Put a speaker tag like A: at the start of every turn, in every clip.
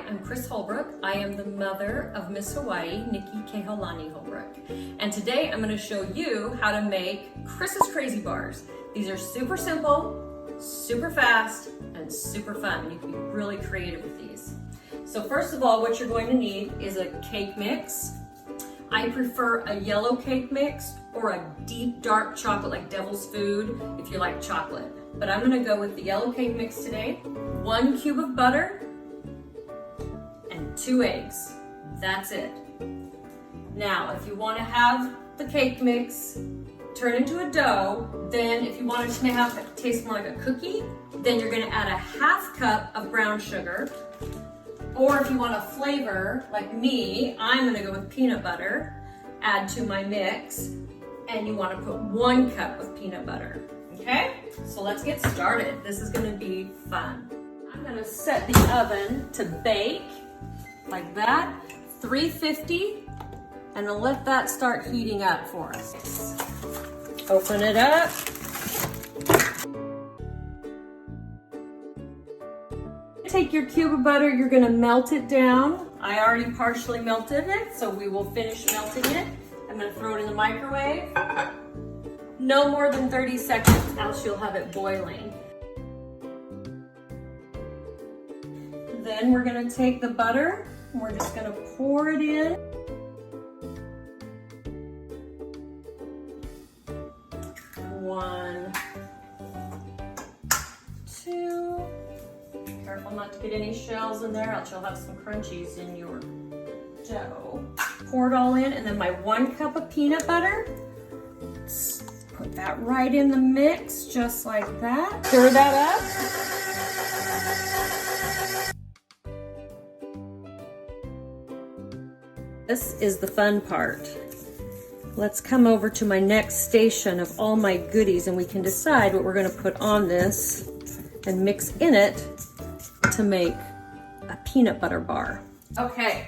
A: I'm Chris Holbrook. I am the mother of Miss Hawaii, Nikki Kehaulani Holbrook. And today I'm going to show you how to make Chris's Crazy Bars. These are super simple, super fast, and super fun. You can be really creative with these. So first of all, what you're going to need is a cake mix. I prefer a yellow cake mix or a deep dark chocolate like Devil's Food if you like chocolate. But I'm going to go with the yellow cake mix today. 1 cube of butter and 2 eggs. That's it. Now, if you want to have the cake mix turn into a dough, then if you want it to have it taste more like a cookie, then you're going to add a 1/2 cup of brown sugar. Or if you want a flavor like me, I'm going to go with peanut butter, add to my mix, and you want to put 1 cup of peanut butter. Okay, so let's get started. This is going to be fun. I'm going to set the oven to bake like that, 350, and I'll let that start heating up for us. Open it up. Take your cube of butter, you're going to melt it down. I already partially melted it, so we will finish melting it. I'm going to throw it in the microwave. No more than 30 seconds, else you'll have it boiling. Then we're going to take the butter, and we're just going to pour it in. One, 2. Careful not to get any shells in there, else you'll have some crunchies in your dough. Pour it all in, and then my 1 cup of peanut butter. Put that right in the mix, just like that. Stir that up. This is the fun part. Let's come over to my next station of all my goodies, and we can decide what we're going to put on this and mix in it to make a peanut butter bar. Okay,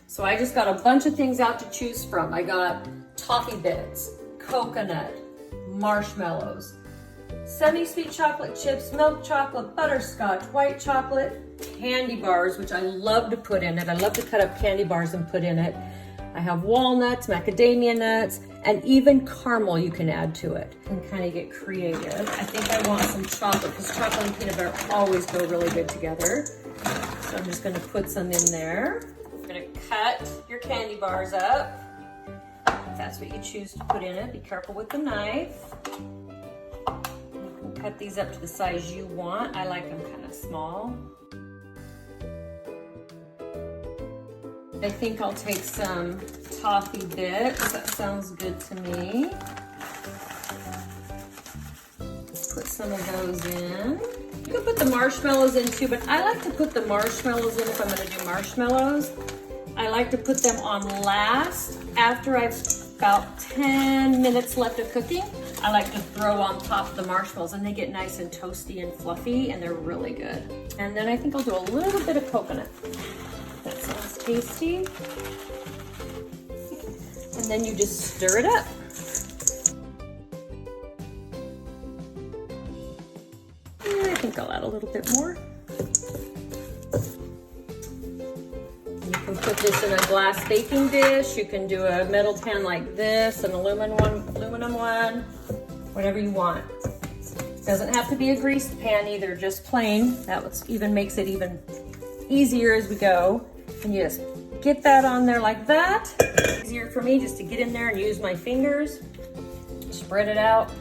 A: so I just got a bunch of things out to choose from. I got toffee bits, coconut, marshmallows, semi-sweet chocolate chips, milk chocolate, butterscotch, white chocolate, candy bars, which I love to put in it. I love to cut up candy bars and put in it. I have walnuts, macadamia nuts, and even caramel you can add to it and kind of get creative. I think I want some chocolate because chocolate and peanut butter always go really good together. So I'm just going to put some in there. I'm going to cut your candy bars up. If that's what you choose to put in it, be careful with the knife. You can cut these up to the size you want. I like them kind of small. I think I'll take some toffee bits. That sounds good to me. Let's put some of those in. You can put the marshmallows in too, but I like to put the marshmallows in if I'm going to do marshmallows. I like to put them on last after I've about 10 minutes left of cooking. I like to throw on top of the marshmallows, and they get nice and toasty and fluffy, and they're really good. And then I think I'll do a little bit of coconut. That sounds tasty. And then you just stir it up. I think I'll add a little bit more. You can put this in a glass baking dish. You can do a metal pan like this, an aluminum one, whatever you want. It doesn't have to be a greased pan either, just plain. That even makes it even easier as we go. And you just get that on there like that. Easier for me just to get in there and use my fingers. Spread it out.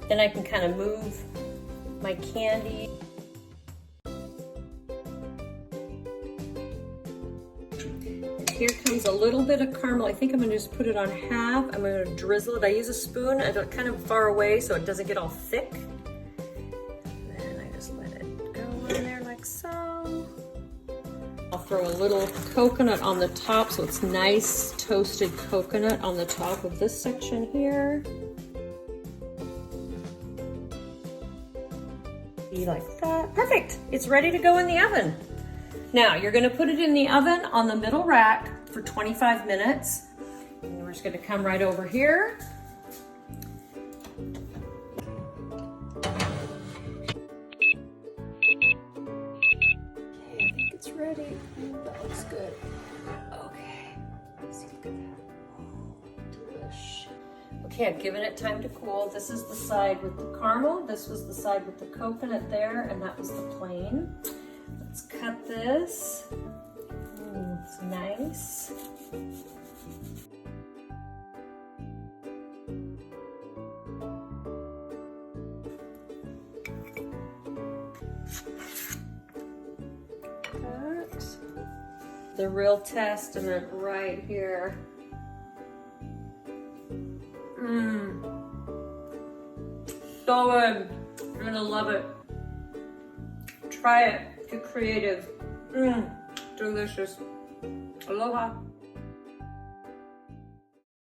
A: Then I can kind of move my candy. And here comes a little bit of caramel. I think I'm gonna just put it on half. I'm gonna drizzle it. I use a spoon. I do it kind of far away so it doesn't get all thick. Then I just let it go in there like so. I'll throw a little coconut on the top so it's nice toasted coconut on the top of this section here. Be like that. Perfect. It's ready to go in the oven. Now you're going to put it in the oven on the middle rack for 25 minutes. And we're just going to come right over here. ready. That looks good. Okay. See, look at that. Oh, delish. Okay, I've given it time to cool. This is the side with the caramel. This was the side with the coconut there, and that was the plain. Let's cut this. Ooh, it's nice. The real testament right here. So good. You're gonna love it. Try it. Get creative. Delicious. Aloha.